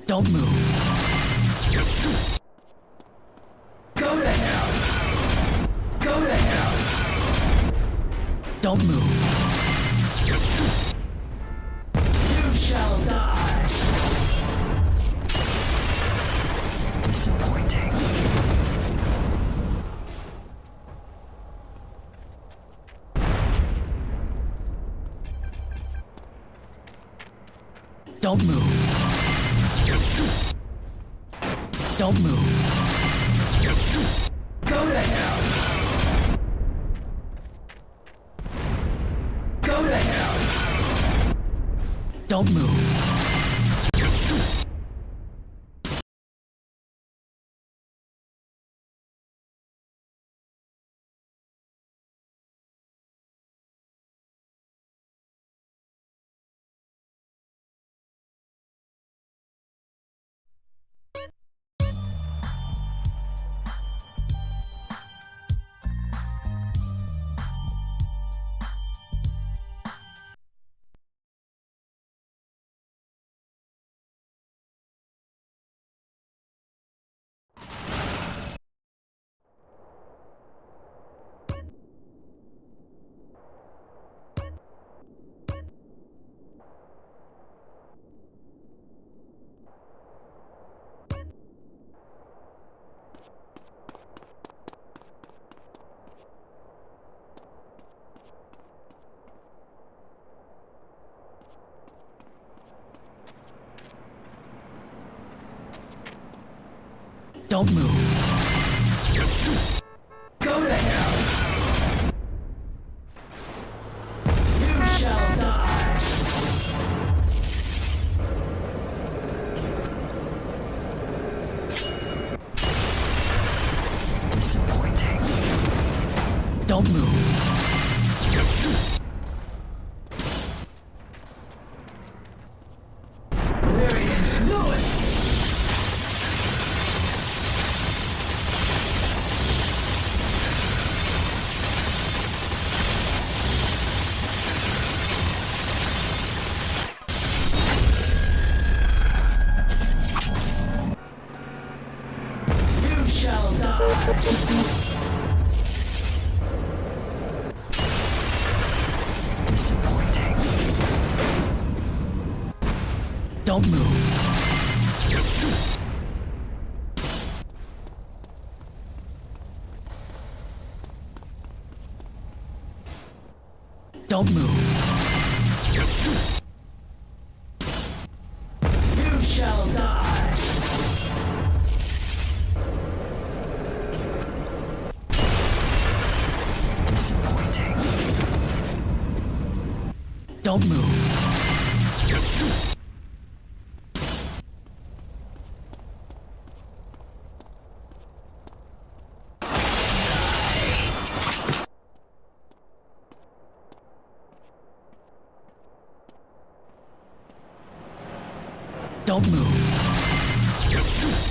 Don't move. Go to hell! Go to hell! Don't move. You shall die! Disappointing. Don't move. Don't move. Go to hell! Go to hell! Don't move. Don't move. Go to hell! You shall die! Disappointing. Don't move. There is no escape! You shall die! Disappointing. Don't move. Don't move. You shall die! Disappointing. Don't move. Don't move.